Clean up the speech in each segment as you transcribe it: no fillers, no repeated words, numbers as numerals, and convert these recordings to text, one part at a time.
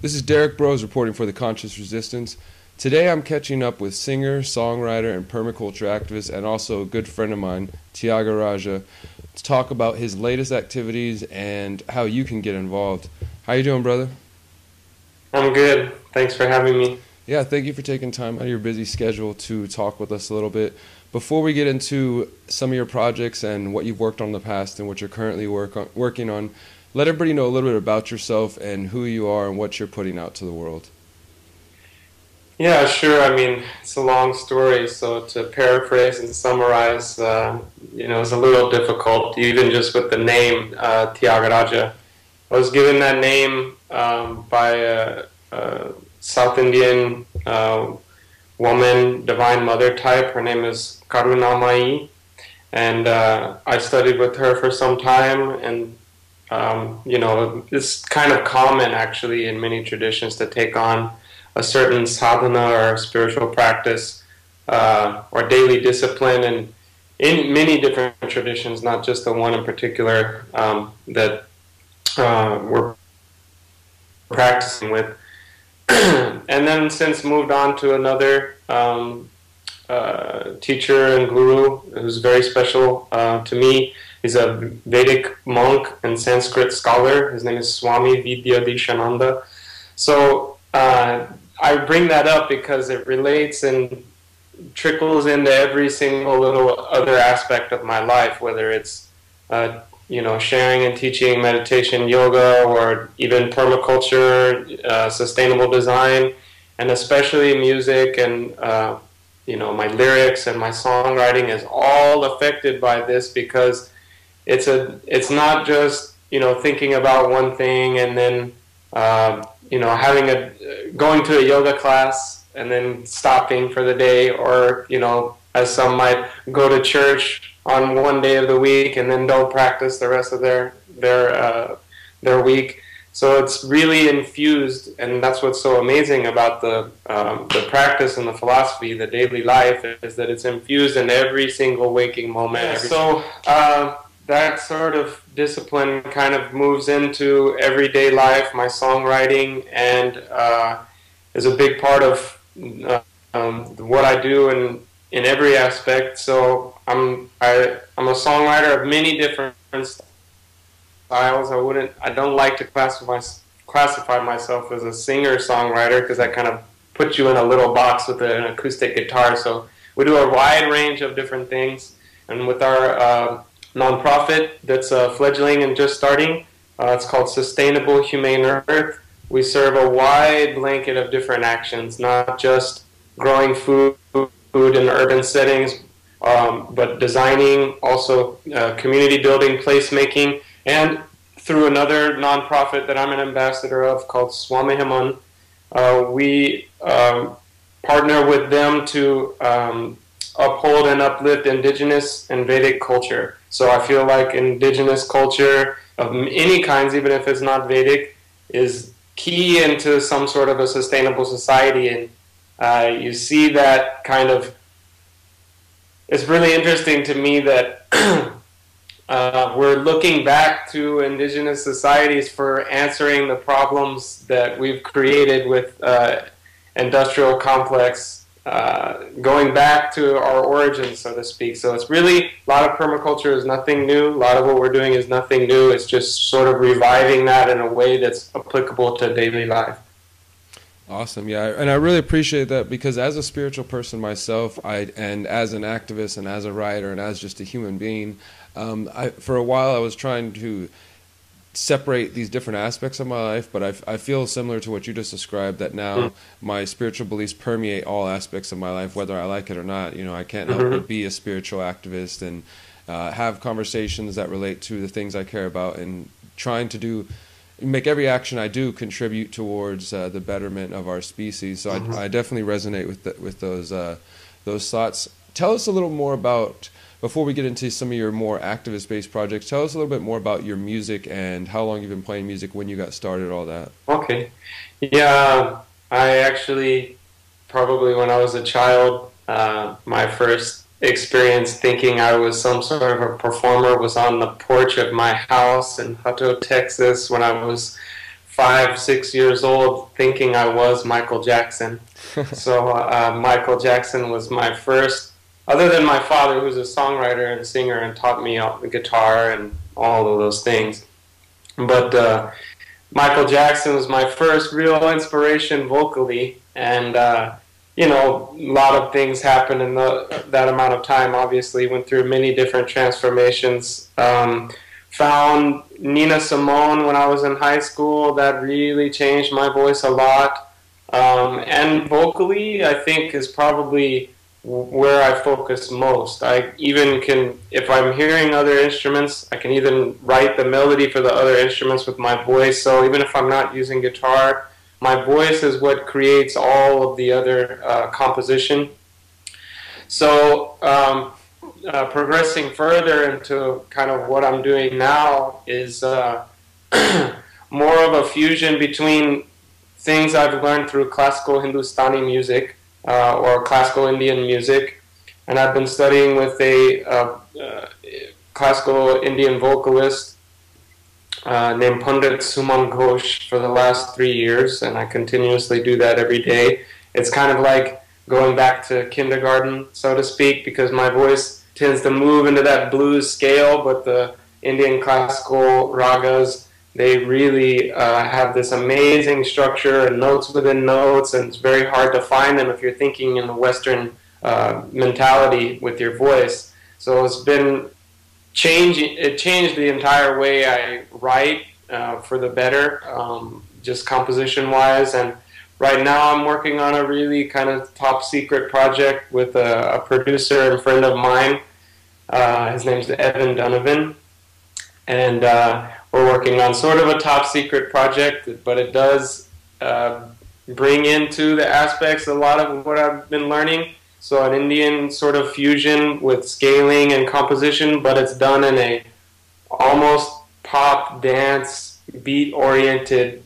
This is Derrick Bros reporting for The Conscious Resistance. Today I'm catching up with singer, songwriter, and permaculture activist, and also a good friend of mine, Tyagaraja, to talk about his latest activities and how you can get involved. How you doing, brother? I'm good. Thanks for having me. Yeah, thank you for taking time out of your busy schedule to talk with us a little bit. Before we get into some of your projects and what you've worked on in the past and what you're currently working on, let everybody know a little bit about yourself and who you are and what you're putting out to the world. Yeah, sure. I mean, it's a long story, so to paraphrase and summarize, it's a little difficult, even just with the name Tyagaraja. I was given that name by a South Indian woman, divine mother type. Her name is Karunamai, and I studied with her for some time, and it's kind of common actually in many traditions to take on a certain sadhana or spiritual practice or daily discipline, and in many different traditions, not just the one in particular that we're practicing with. And then since moved on to another teacher and guru who's very special to me. He's a Vedic monk and Sanskrit scholar. His name is Swami Vidyadhishananda. So I bring that up because it relates and trickles into every single little other aspect of my life, whether it's sharing and teaching meditation, yoga, or even permaculture, sustainable design, and especially music and my lyrics and my songwriting is all affected by this because it's not just thinking about one thing and then going to a yoga class and then stopping for the day, or as some might go to church on one day of the week and then don't practice the rest of their week. So it's really infused, and that's what's so amazing about the practice and the philosophy, the daily life, is that it's infused in every single waking moment. So that sort of discipline kind of moves into everyday life, my songwriting, and is a big part of what I do in every aspect. So I'm a songwriter of many different styles. I don't like to classify myself as a singer-songwriter because that kind of puts you in a little box with an acoustic guitar. So we do a wide range of different things, and with our nonprofit that's fledgling and just starting, it's called Sustainable Humane Earth. We serve a wide blanket of different actions, not just growing food in urban settings, but designing, also community building, placemaking, and through another nonprofit that I'm an ambassador of called Swamihaman, we partner with them to uphold and uplift indigenous and Vedic culture. So I feel like indigenous culture of any kinds, even if it's not Vedic, is key into some sort of a sustainable society. And you see that kind of, it's really interesting to me that we're looking back to indigenous societies for answering the problems that we've created with industrial complex, going back to our origins, so to speak. So it's really, a lot of permaculture is nothing new. A lot of what we're doing is nothing new. It's just sort of reviving that in a way that's applicable to daily life. Awesome, yeah, and I really appreciate that because as a spiritual person myself, and as an activist and as a writer and as just a human being, for a while I was trying to separate these different aspects of my life, but I feel similar to what you just described, that now my spiritual beliefs permeate all aspects of my life, whether I like it or not. I can't help but be a spiritual activist and have conversations that relate to the things I care about, and trying to make every action I do contribute towards the betterment of our species. So I definitely resonate with those thoughts. Tell us a little more about, before we get into some of your more activist-based projects, tell us a little bit more about your music and how long you've been playing music, when you got started, all that. Okay. Yeah, I actually, probably when I was a child, my first experience thinking I was some sort of a performer was on the porch of my house in Hutto, Texas, when I was 5, 6 years old thinking I was Michael Jackson. So Michael Jackson was my first, other than my father, who's a songwriter and singer and taught me the guitar and all of those things. But Michael Jackson was my first real inspiration vocally, and you know, a lot of things happened in that amount of time. Obviously, went through many different transformations. Found Nina Simone when I was in high school. That really changed my voice a lot. And vocally, I think, is probably where I focus most. I even can, if I'm hearing other instruments, I can even write the melody for the other instruments with my voice. So even if I'm not using guitar, my voice is what creates all of the other composition. So progressing further into kind of what I'm doing now is more of a fusion between things I've learned through classical Hindustani music or classical Indian music, and I've been studying with a classical Indian vocalist named Pandit Suman Ghosh for the last 3 years, and I continuously do that every day. It's kind of like going back to kindergarten, so to speak, because my voice tends to move into that blues scale, but the Indian classical ragas, they really have this amazing structure and notes within notes, and it's very hard to find them if you're thinking in the Western mentality with your voice. So it's been changing. It changed the entire way I write for the better, just composition-wise. And right now I'm working on a really kind of top-secret project with a producer and friend of mine. His name's Evan Donovan. And we're working on sort of a top-secret project, but it does bring into the aspects a lot of what I've been learning. So an Indian sort of fusion with scaling and composition, but it's done in a almost pop dance beat-oriented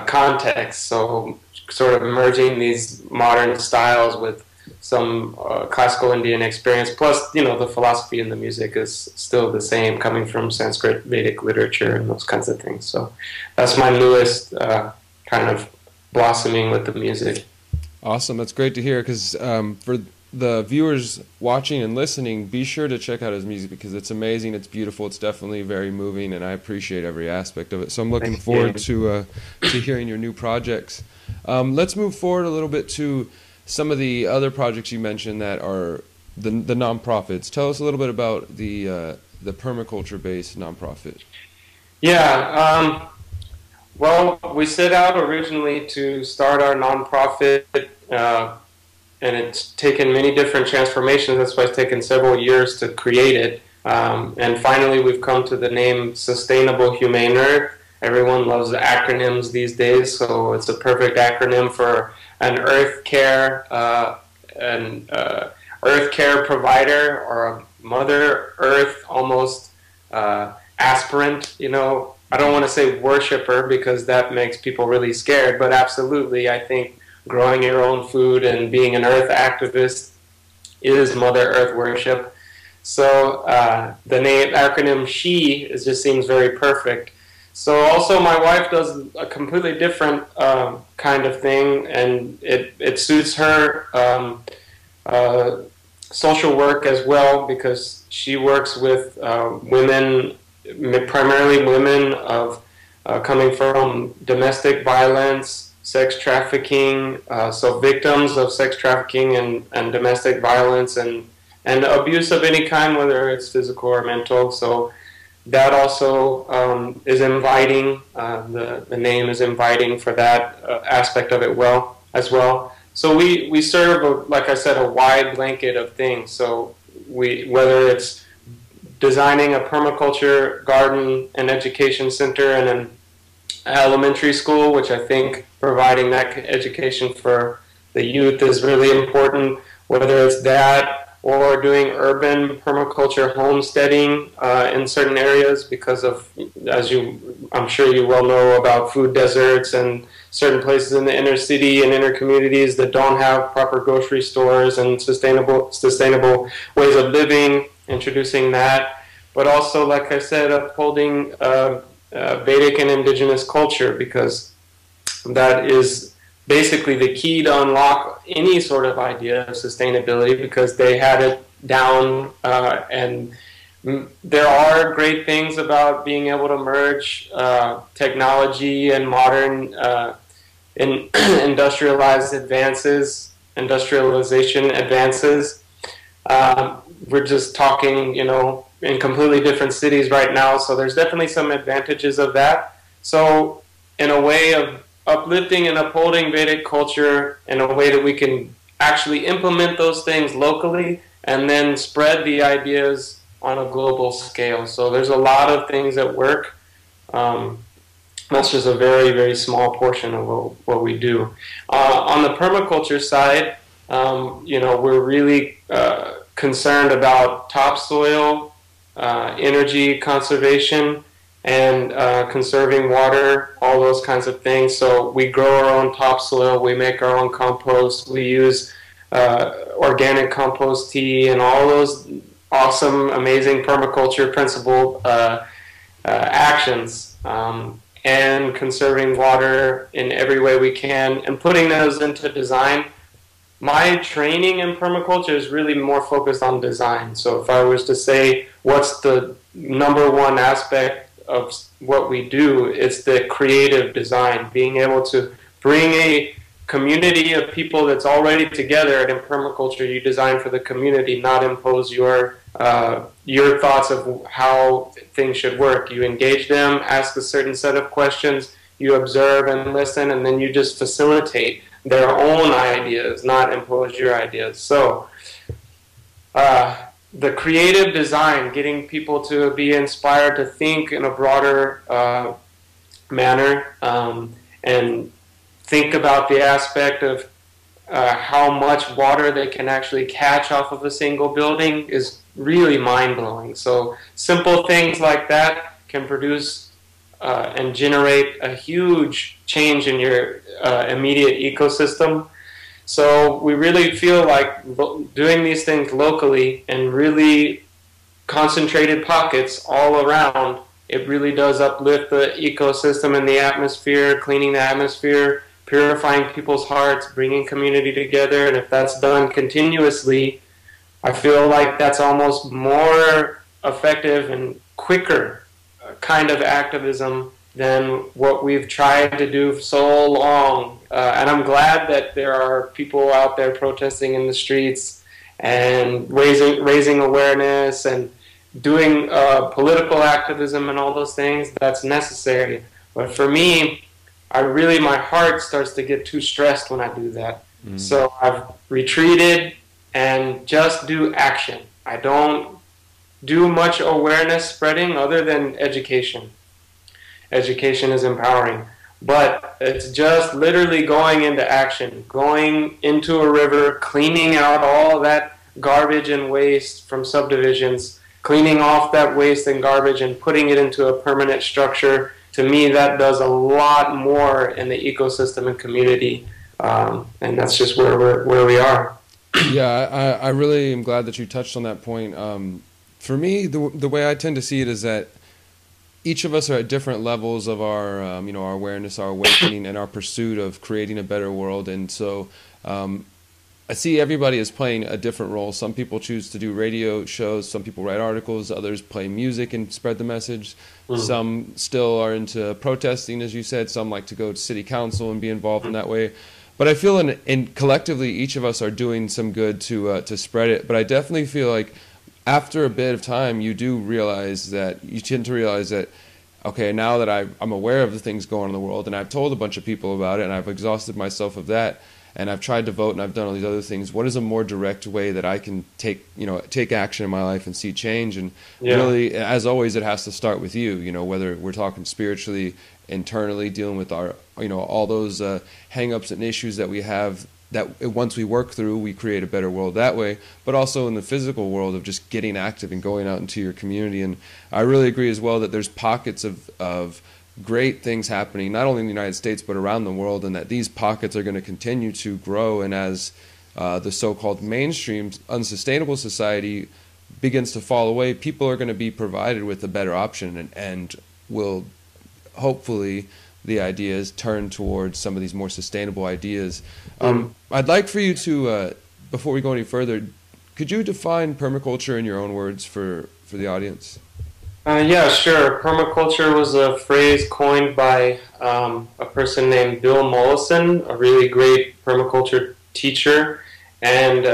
context. So sort of merging these modern styles with some classical Indian experience. Plus, you know, the philosophy in the music is still the same, coming from Sanskrit Vedic literature and those kinds of things. So that's my newest kind of blossoming with the music. Awesome. That's great to hear, because for the viewers watching and listening, be sure to check out his music, because it's amazing, it's beautiful, it's definitely very moving, and I appreciate every aspect of it. So I'm looking forward to hearing your new projects. Let's move forward a little bit to some of the other projects you mentioned that are the nonprofits. Tell us a little bit about the permaculture-based nonprofit. Yeah. Well, we set out originally to start our nonprofit, and it's taken many different transformations. That's why it's taken several years to create it. And finally, we've come to the name Sustainable Humane Earth. Everyone loves the acronyms these days, so it's a perfect acronym for an earth care provider, or a Mother Earth almost aspirant, you know. I don't want to say worshiper, because that makes people really scared, but absolutely, I think growing your own food and being an earth activist is Mother Earth worship. So the name acronym SHE just seems very perfect. So also my wife does a completely different kind of thing, and it suits her social work as well, because she works with women, primarily women of coming from domestic violence, sex trafficking, so victims of sex trafficking and domestic violence and abuse of any kind, whether it's physical or mental. So that also is inviting. The name is inviting for that aspect of it as well. So we serve, like I said, a wide blanket of things. So whether it's designing a permaculture garden and education center in an elementary school, which I think providing that education for the youth is really important, whether it's that or doing urban permaculture homesteading in certain areas, because of, I'm sure you well know about food deserts and certain places in the inner city and inner communities that don't have proper grocery stores and sustainable ways of living, introducing that. But also, like I said, upholding Vedic and indigenous culture, because that is basically the key to unlock any sort of idea of sustainability, because they had it down. And there are great things about being able to merge technology and modern industrialization advances. We're just talking, in completely different cities right now, so there's definitely some advantages of that. So in a way of uplifting and upholding Vedic culture in a way that we can actually implement those things locally and then spread the ideas on a global scale. So there's a lot of things at work. That's just a very, very small portion of what we do. On the permaculture side, we're really concerned about topsoil, energy conservation, and conserving water, all those kinds of things. So we grow our own topsoil, we make our own compost, we use organic compost tea, and all those awesome, amazing permaculture principle actions. And conserving water in every way we can, and putting those into design. My training in permaculture is really more focused on design. So if I was to say what's the number one aspect of what we do, it's the creative design, being able to bring a community of people that's already together. And in permaculture, you design for the community, not impose your thoughts of how things should work. You engage them, ask a certain set of questions, you observe and listen, and then you just facilitate their own ideas, not impose your ideas. So the creative design, getting people to be inspired to think in a broader manner, and think about the aspect of how much water they can actually catch off of a single building is really mind-blowing. So simple things like that can produce and generate a huge change in your immediate ecosystem. So we really feel like doing these things locally in really concentrated pockets all around, it really does uplift the ecosystem and the atmosphere, cleaning the atmosphere, purifying people's hearts, bringing community together. And if that's done continuously, I feel like that's almost more effective and quicker kind of activism than what we've tried to do for so long. And I'm glad that there are people out there protesting in the streets and raising awareness and doing political activism and all those things. That's necessary. But for me, my heart starts to get too stressed when I do that. Mm. So I've retreated and just do action. I don't do much awareness spreading other than education. Education is empowering. But it's just literally going into action, going into a river, cleaning out all that garbage and waste from subdivisions, cleaning off that waste and garbage and putting it into a permanent structure. To me, that does a lot more in the ecosystem and community, and that's just where we are. Yeah, I really am glad that you touched on that point. For me, the way I tend to see it is that each of us are at different levels of our our awareness, our awakening, and our pursuit of creating a better world. And so I see everybody is playing a different role. Some people choose to do radio shows, some people write articles, others play music and spread the message. Mm. Some still are into protesting, as you said. Some like to go to city council and be involved in that way. But I feel in collectively each of us are doing some good to spread it. But I definitely feel like after a bit of time, you tend to realize that, okay, now that I'm aware of the things going on in the world, and I've told a bunch of people about it, and I've exhausted myself of that, and I've tried to vote, and I've done all these other things, what is a more direct way that I can take action in my life and see change? And really, as always, it has to start with you, whether we're talking spiritually, internally, dealing with our, all those hang-ups and issues that we have, that once we work through, we create a better world that way, but also in the physical world of just getting active and going out into your community. And I really agree as well that there's pockets of great things happening, not only in the United States, but around the world, and that these pockets are going to continue to grow. And as the so-called mainstream unsustainable society begins to fall away, people are going to be provided with a better option and will hopefully the ideas turn towards some of these more sustainable ideas. I'd like for you to, before we go any further, could you define permaculture in your own words for the audience? Yeah, sure. Permaculture was a phrase coined by a person named Bill Mollison, a really great permaculture teacher, and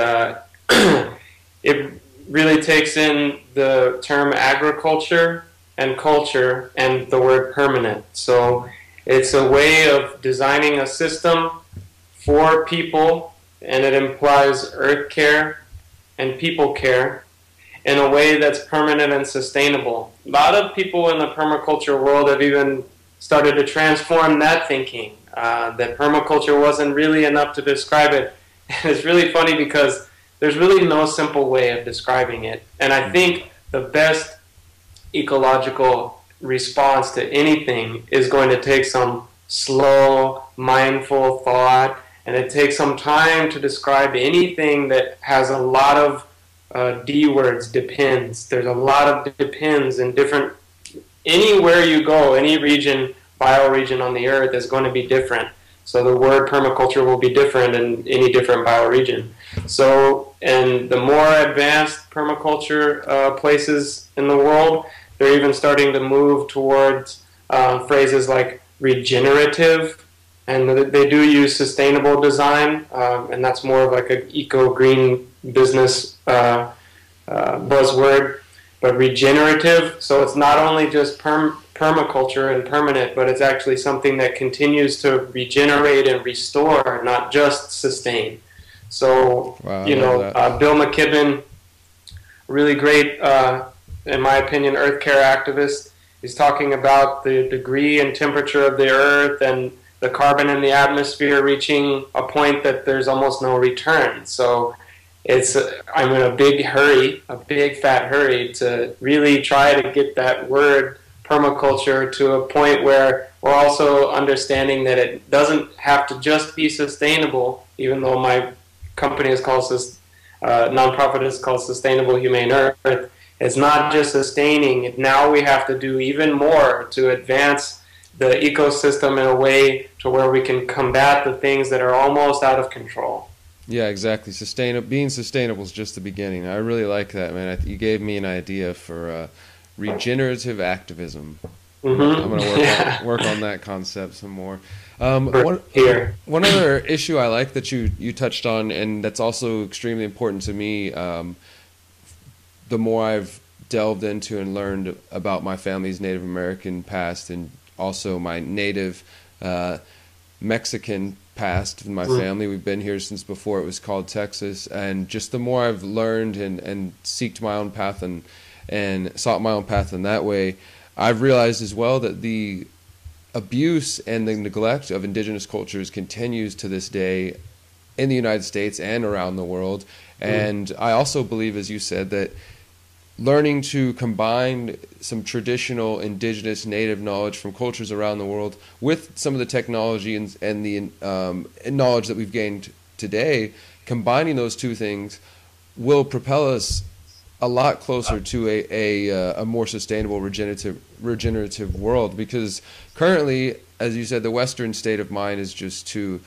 it really takes in the term agriculture and culture and the word permanent. So it's a way of designing a system for people, and it implies earth care and people care in a way that's permanent and sustainable. A lot of people in the permaculture world have even started to transform that thinking, that permaculture wasn't really enough to describe it. And it's really funny because there's really no simple way of describing it. And I think the best ecological response to anything is going to take some slow, mindful thought, and it takes some time to describe anything that has a lot of D words, depends. There's a lot of depends in different, anywhere you go, any region, bioregion on the earth is going to be different. So the word permaculture will be different in any different bioregion. So, and the more advanced permaculture places in the world, they're even starting to move towards phrases like regenerative, and they do use sustainable design, and that's more of like an eco-green business buzzword, but regenerative. So it's not only just permaculture and permanent, but it's actually something that continues to regenerate and restore, not just sustain. So, wow, Bill McKibben, really great, in my opinion, earth care activist, is talking about the degree and temperature of the earth and the carbon in the atmosphere reaching a point that there's almost no return. So I'm in a big hurry, a big fat hurry, to really try to get that word permaculture to a point where we're also understanding that it doesn't have to just be sustainable, even though my company is called, nonprofit is called Sustainable Humane Earth. It's not just sustaining. Now we have to do even more to advance the ecosystem in a way to where we can combat the things that are almost out of control. Yeah, exactly. Being sustainable is just the beginning. I really like that, man. You gave me an idea for regenerative activism. I'm going to work on that concept some more. One other issue I like that you touched on, and that's also extremely important to me, the more I've delved into and learned about my family's Native American past and also my native Mexican past in my family. We've been here since before it was called Texas, and just the more I've learned and sought my own path in that way, I've realized as well that the abuse and the neglect of indigenous cultures continues to this day in the United States and around the world. And I also believe, as you said, that learning to combine some traditional indigenous native knowledge from cultures around the world with some of the technology and the knowledge that we've gained today, combining those two things will propel us a lot closer to a more sustainable regenerative world. Because currently, as you said, the Western state of mind is just to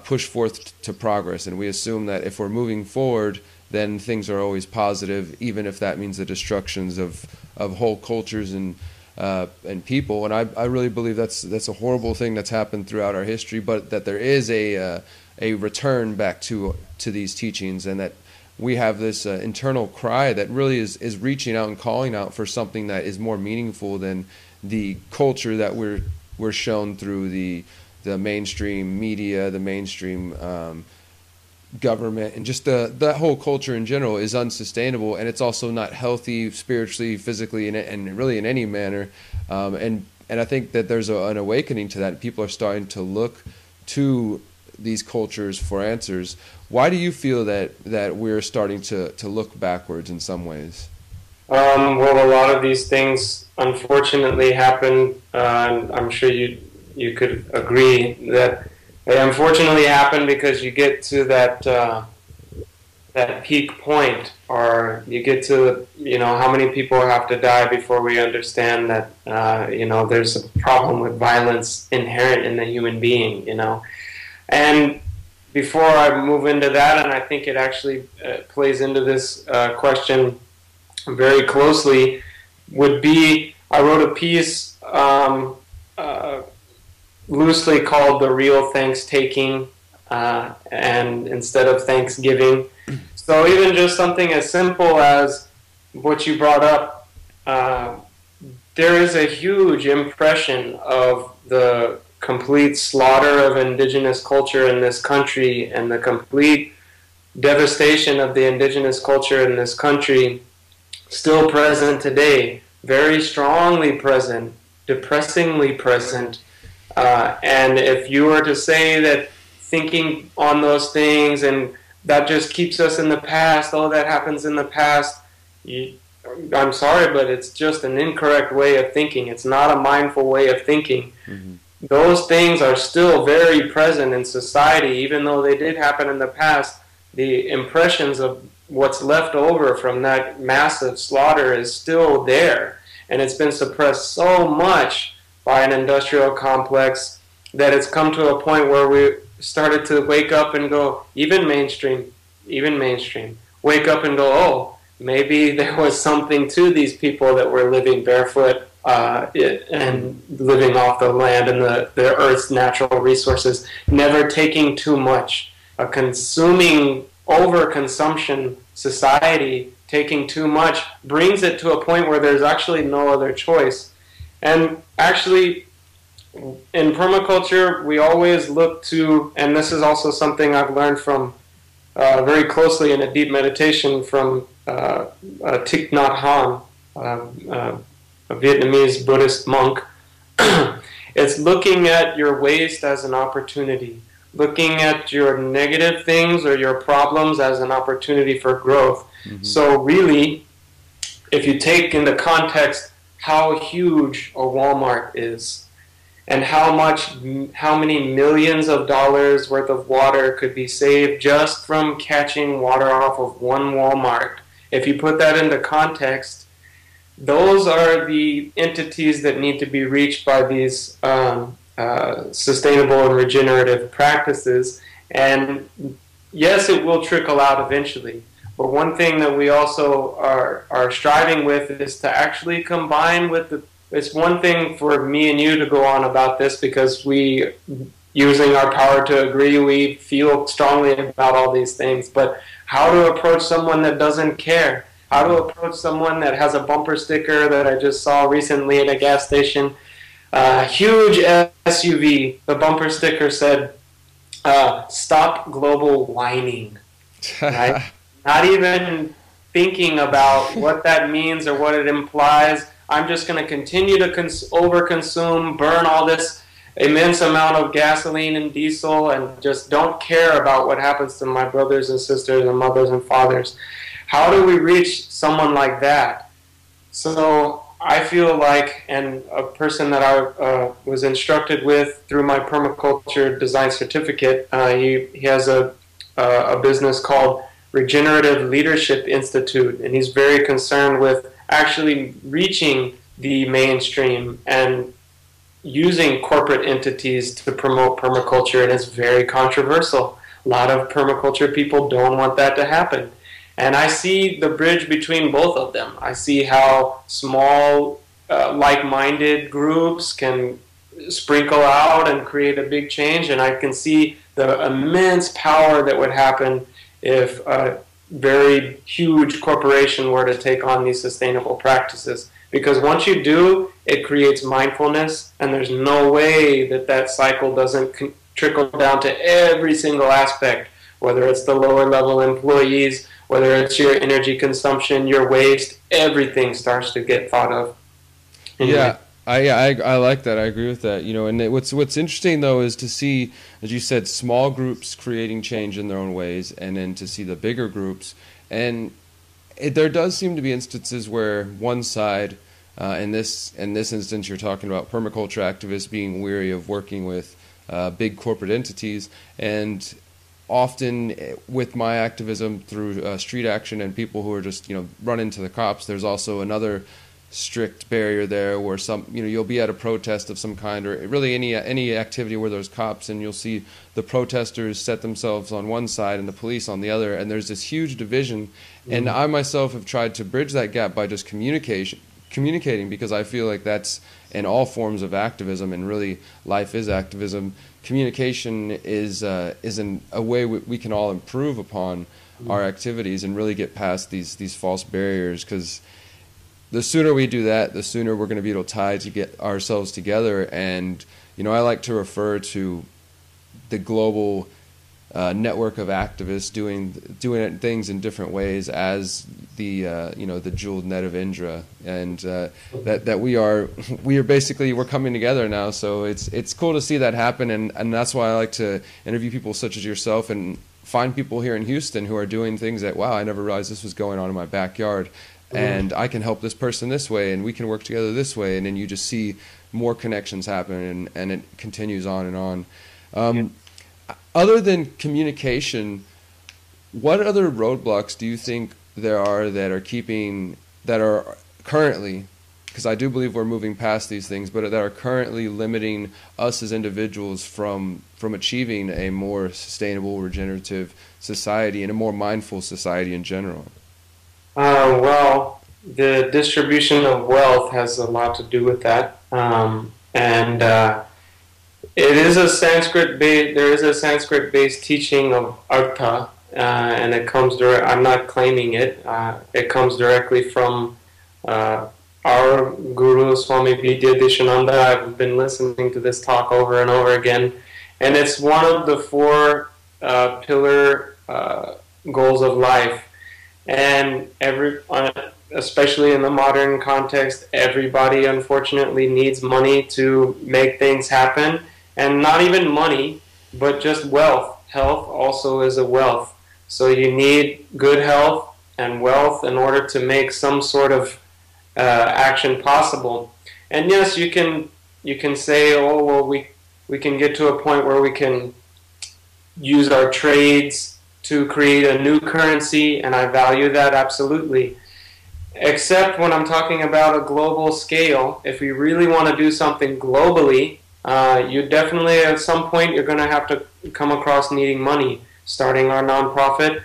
push forth to progress, and we assume that if we're moving forward, then things are always positive, even if that means the destructions of whole cultures and people. And I really believe that's a horrible thing that's happened throughout our history, but that there is a return back to these teachings, and that we have this internal cry that really is reaching out and calling out for something that is more meaningful than the culture that we're shown through the mainstream media, the mainstream government, and just that whole culture in general is unsustainable, and it's also not healthy spiritually, physically, and really in any manner. And I think that there's an awakening to that. People are starting to look to these cultures for answers. Why do you feel that we're starting to look backwards in some ways? Well, a lot of these things unfortunately happen, and I'm sure you could agree that they unfortunately happen because you get to that that peak point, or you get to, how many people have to die before we understand that, there's a problem with violence inherent in the human being, And before I move into that, and I think it actually plays into this question very closely, would be, I wrote a piece loosely called The Real Thanks-Taking, and instead of Thanksgiving. So even just something as simple as what you brought up, there is a huge impression of the complete slaughter of indigenous culture in this country and the complete devastation of the indigenous culture in this country still present today, very strongly present, depressingly present. And if you were to say that thinking on those things and that just keeps us in the past, oh, that happens in the past, I'm sorry, but it's just an incorrect way of thinking. It's not a mindful way of thinking. Mm-hmm. Those things are still very present in society, even though they did happen in the past. The impressions of what's left over from that massive slaughter is still there, and it's been suppressed so much by an industrial complex that it's come to a point where we started to wake up and go, even mainstream, wake up and go, oh, maybe there was something to these people that were living barefoot and living off the land and the earth's natural resources, never taking too much. A consuming, overconsumption society, taking too much, brings it to a point where there's actually no other choice. And actually, in permaculture, we always look to, and this is also something I've learned from very closely in a deep meditation from Thich Nhat Hanh, a Vietnamese Buddhist monk. It's looking at your waste as an opportunity, looking at your negative things or your problems as an opportunity for growth. Mm-hmm. So really, if you take into context how huge a Walmart is, and how many millions of dollars worth of water could be saved just from catching water off of one Walmart. If you put that into context, those are the entities that need to be reached by these sustainable and regenerative practices. And yes, it will trickle out eventually. But one thing that we also are striving with is to actually combine with the. It's one thing for me and you to go on about this because we, using our power to agree, we feel strongly about all these things. But how to approach someone that doesn't care? How to approach someone that has a bumper sticker that I just saw recently at a gas station? Huge SUV. The bumper sticker said, "Stop global whining." Right? Not even thinking about what that means or what it implies. I'm just going to continue to overconsume, burn all this immense amount of gasoline and diesel, and just don't care about what happens to my brothers and sisters and mothers and fathers. How do we reach someone like that? So I feel like, and a person that I was instructed with through my permaculture design certificate, he has a business called Regenerative Leadership Institute, and he's very concerned with actually reaching the mainstream and using corporate entities to promote permaculture, and it's very controversial. A lot of permaculture people don't want that to happen. And I see the bridge between both of them. I see how small, like-minded groups can sprinkle out and create a big change, and I can see the immense power that would happen if a very huge corporation were to take on these sustainable practices. Because once you do, it creates mindfulness, and there's no way that that cycle doesn't trickle down to every single aspect, whether it's the lower level employees, whether it's your energy consumption, your waste, everything starts to get thought of. Yeah. I like that. I agree with that. And what's interesting though is to see, as you said, small groups creating change in their own ways, and then to see the bigger groups. And there does seem to be instances where one side, in this instance, you're talking about permaculture activists being weary of working with big corporate entities, and often with my activism through street action and people who are just, run into the cops, there's also another strict barrier there where you'll be at a protest of some kind, or really any activity where there's cops, and you'll see the protesters set themselves on one side and the police on the other, and there's this huge division. And I myself have tried to bridge that gap by just communicating, because I feel like that's in all forms of activism, and really life is activism. Communication is a way we can all improve upon our activities and really get past these false barriers, because the sooner we do that, the sooner we're going to be able to get ourselves together. And I like to refer to the global network of activists doing things in different ways as the the jeweled net of Indra, and that we are basically, we're coming together now. So it's cool to see that happen, and that's why I like to interview people such as yourself and find people here in Houston who are doing things that, wow, I never realized this was going on in my backyard, and I can help this person this way, and we can work together this way, and then you just see more connections happen, and it continues on and on. Other than communication, what other roadblocks do you think there are that are currently, because I do believe we're moving past these things, but that are currently limiting us as individuals from achieving a more sustainable, regenerative society and a more mindful society in general? Well, the distribution of wealth has a lot to do with that, and it is a there is a Sanskrit-based teaching of artha, and it comes I'm not claiming it. It comes directly from our guru, Swami Vidyadishananda. I've been listening to this talk over and over again, and it's one of the four pillar goals of life. And especially in the modern context, everybody unfortunately needs money to make things happen. And not even money, but just wealth. Health also is a wealth. So you need good health and wealth in order to make some sort of action possible. And yes, you can say, oh, well, we can get to a point where we can use our trades to create a new currency, and I value that absolutely. Except when I'm talking about a global scale, if we really want to do something globally, you definitely, at some point, you're going to have to come across needing money. Starting our nonprofit,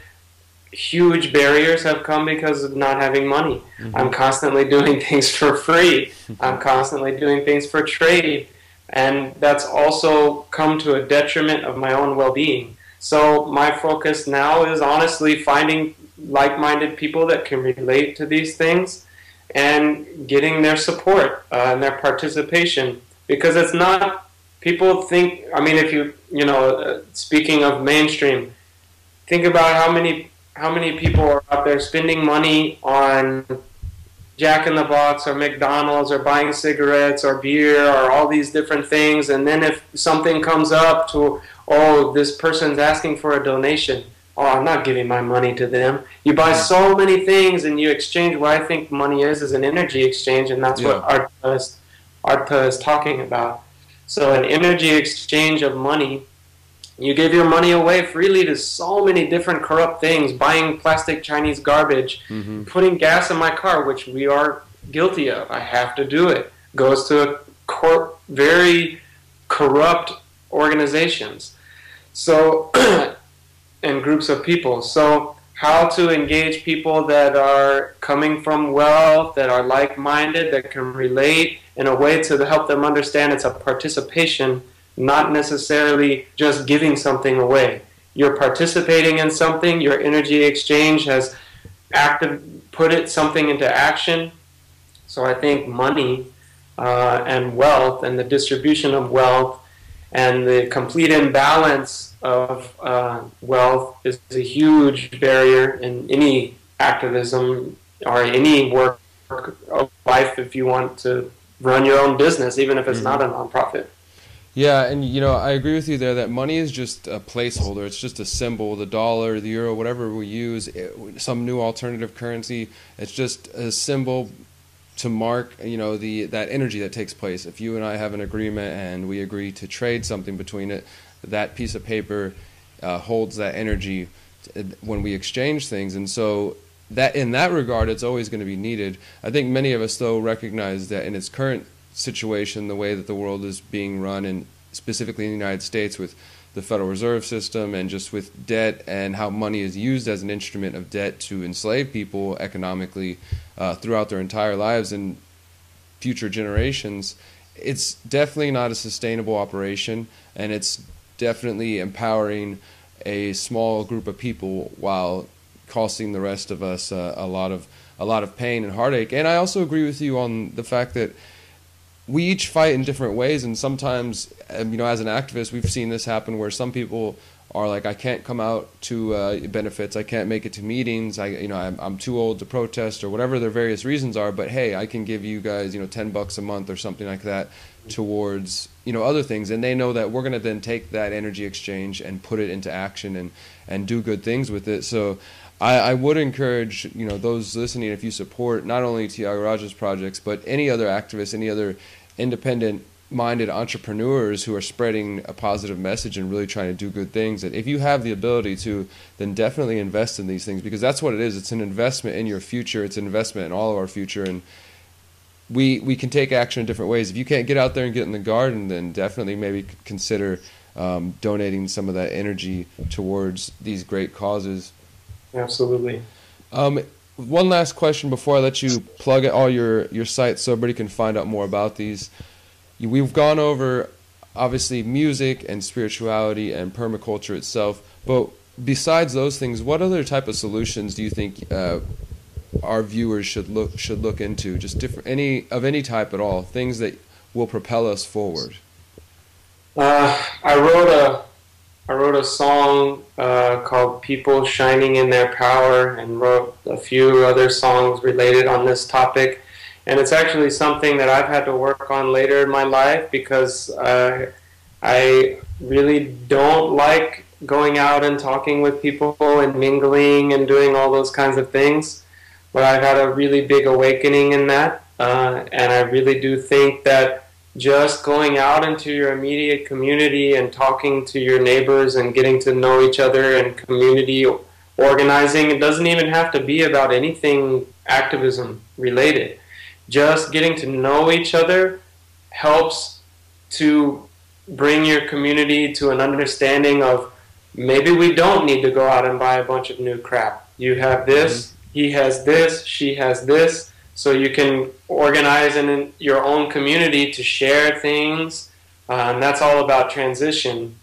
huge barriers have come because of not having money. I'm constantly doing things for free. I'm constantly doing things for trade. And that's also come to a detriment of my own well-being. So my focus now is honestly finding like-minded people that can relate to these things and getting their support and their participation. Because it's not, people think, I mean, if speaking of mainstream, think about how many people are out there spending money on Jack in the Box or McDonald's or buying cigarettes or beer or all these different things, and then if something comes up to, oh, this person's asking for a donation, oh, I'm not giving my money to them. You buy so many things and you exchange. What I think money is an energy exchange, and that's what Artha is talking about. So an energy exchange of money, you give your money away freely to so many different corrupt things, buying plastic Chinese garbage, putting gas in my car, which we are guilty of. I have to do it. Goes to very corrupt organizations. So, and groups of people. So how to engage people that are coming from wealth, that are like-minded, that can relate in a way to help them understand it's a participation, not necessarily just giving something away. You're participating in something, your energy exchange has put something into action. So I think money and wealth and the distribution of wealth and the complete imbalance of wealth is a huge barrier in any activism or any work of life if you want to run your own business, even if it's not a nonprofit. Yeah, and I agree with you there that money is just a placeholder. It's just a symbol, the dollar, the euro, whatever we use, some new alternative currency. It's just a symbol to mark, that energy that takes place. If you and I have an agreement and we agree to trade something between it, that piece of paper holds that energy when we exchange things. And so that in that regard, it's always going to be needed. I think many of us, though, recognize that in its current situation, the way that the world is being run, and specifically in the United States with the Federal Reserve System and just with debt and how money is used as an instrument of debt to enslave people economically throughout their entire lives and future generations, it's definitely not a sustainable operation, and it's definitely empowering a small group of people while costing the rest of us a lot of pain and heartache. And I also agree with you on the fact that we each fight in different ways, and sometimes, as an activist, we've seen this happen where some people are like, I can't come out to benefits, I can't make it to meetings, I'm too old to protest, or whatever their various reasons are, but hey, I can give you guys, $10 a month or something like that towards, other things. And they know that we're going to then take that energy exchange and put it into action and do good things with it. So I would encourage, those listening, if you support not only Tyagaraja's projects, but any other activists, any other independent-minded entrepreneurs who are spreading a positive message and really trying to do good things, that if you have the ability to, then definitely invest in these things, because that's what it is. It's an investment in your future. It's an investment in all of our future, and we can take action in different ways. If you can't get out there and get in the garden, then definitely maybe consider donating some of that energy towards these great causes. Absolutely. One last question before I let you plug all your sites so everybody can find out more about these. We've gone over, obviously, music and spirituality and permaculture itself, but besides those things, what other type of solutions do you think our viewers should look into? Just different, any type at all, things that will propel us forward. I wrote a song called People Shining in Their Power, and wrote a few other songs related on this topic. And it's actually something that I've had to work on later in my life, because I really don't like going out and talking with people and mingling and doing all those kinds of things. But I've had a really big awakening in that. And I really do think that just going out into your immediate community and talking to your neighbors and getting to know each other and community organizing, it doesn't even have to be about anything activism related. Just getting to know each other helps to bring your community to an understanding of, maybe we don't need to go out and buy a bunch of new crap. You have this, he has this, she has this. So you can organize in your own community to share things. And that's all about transition.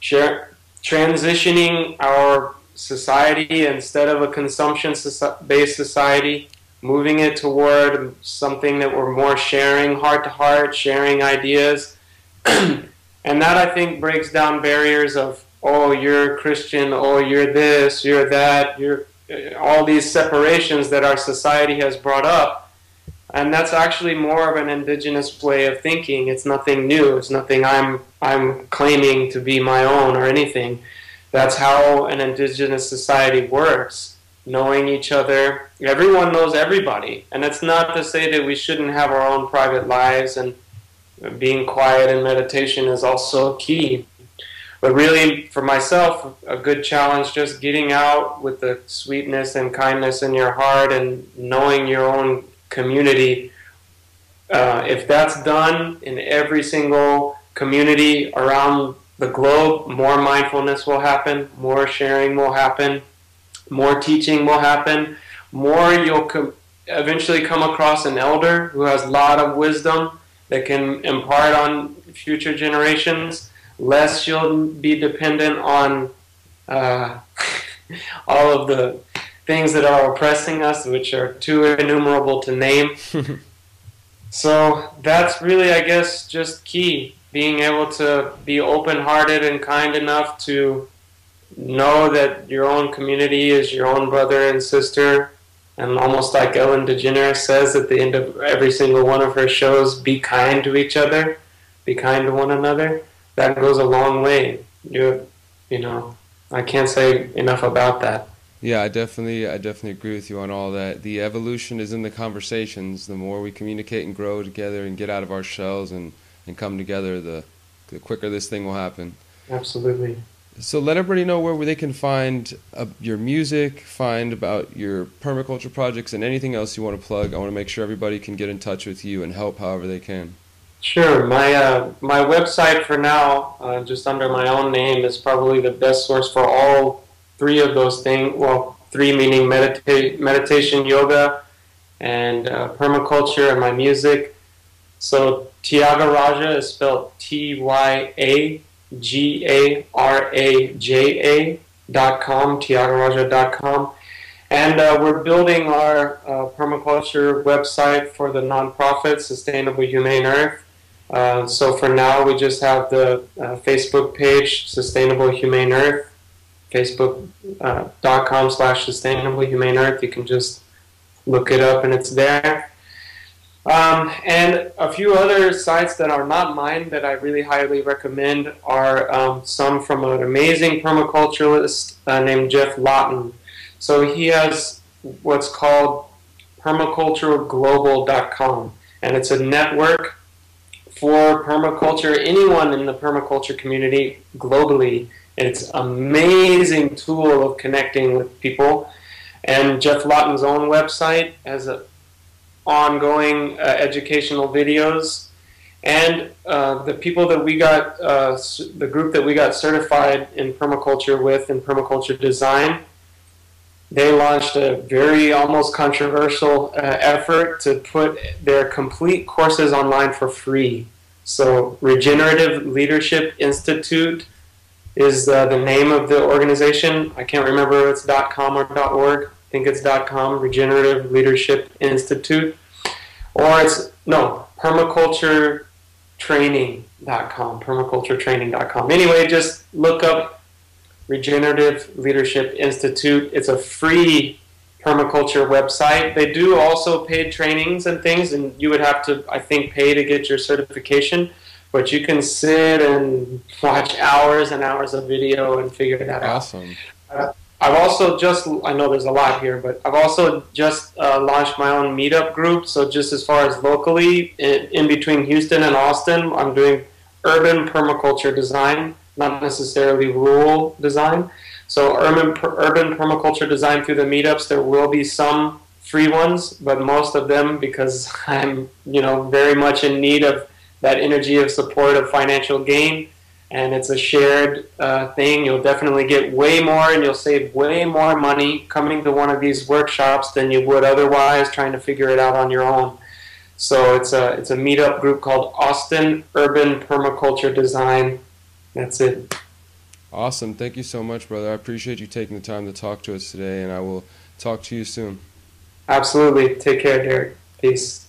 Transitioning our society, instead of a consumption-based society, moving it toward something that we're more sharing, heart-to-heart, sharing ideas. And that, I think, breaks down barriers of, oh, you're Christian, oh, you're this, you're that, you're all these separations that our society has brought up. And that's actually more of an indigenous way of thinking. It's nothing new. It's nothing I'm claiming to be my own or anything. That's how an indigenous society works, knowing each other. Everyone knows everybody. And it's not to say that we shouldn't have our own private lives, and being quiet and meditation is also key. But really, for myself, a good challenge, just getting out with the sweetness and kindness in your heart and knowing your own community. If that's done in every single community around the globe, more mindfulness will happen, more sharing will happen, more teaching will happen, more you'll eventually come across an elder who has a lot of wisdom that can impart on future generations. Less you'll be dependent on all of the things that are oppressing us, which are too innumerable to name. So that's really, I guess, just key. Being able to be open-hearted and kind enough to know that your own community is your own brother and sister. And almost like Ellen DeGeneres says at the end of every single one of her shows, be kind to each other, be kind to one another. That goes a long way. You know, I can't say enough about that. Yeah, I definitely agree with you on all that. The evolution is in the conversations. The more we communicate and grow together and get out of our shells and come together, the quicker this thing will happen. Absolutely. So let everybody know where they can find your music, find about your permaculture projects, and anything else you want to plug. I want to make sure everybody can get in touch with you and help however they can. Sure. My website for now, just under my own name, is probably the best source for all three of those things. Well, three meaning meditation, yoga, and permaculture, and my music. So Tyagaraja is spelled Tyagaraja.com, Tyagaraja.com. And we're building our permaculture website for the nonprofit Sustainable Humane Earth. So for now, we just have the Facebook page, Sustainable Humane Earth, facebook.com/Sustainable Humane Earth. You can just look it up and it's there. And a few other sites that are not mine that I really highly recommend are some from an amazing permaculturalist named Jeff Lawton. So he has what's called permacultureglobal.com, and it's a network for permaculture, anyone in the permaculture community globally. And it's an amazing tool of connecting with people. And Jeff Lawton's own website has ongoing educational videos. And the people that we got, the group that we got certified in permaculture with, in permaculture design, they launched a very almost controversial effort to put their complete courses online for free. So Regenerative Leadership Institute is the name of the organization. I can't remember if it's .com or .org. I think it's .com, Regenerative Leadership Institute. Or it's, no, permaculturetraining.com, permaculturetraining.com. Anyway, just look up Regenerative Leadership Institute. It's a free permaculture website. They do also paid trainings and things, and you would have to, I think, pay to get your certification. But you can sit and watch hours and hours of video and figure that out. Awesome. I've also just, I know there's a lot here, but I've also just launched my own meetup group. So just as far as locally, in between Houston and Austin, I'm doing urban permaculture design, not necessarily rural design. So urban permaculture design through the meetups, there will be some free ones, but most of them, because I'm, very much in need of that energy of support of financial gain, and it's a shared thing. You'll definitely get way more, and you'll save way more money coming to one of these workshops than you would otherwise trying to figure it out on your own. So it's a meetup group called Austin Urban Permaculture Design. That's it. Awesome. Thank you so much, brother. I appreciate you taking the time to talk to us today, and I will talk to you soon. Absolutely. Take care, Derrick. Peace.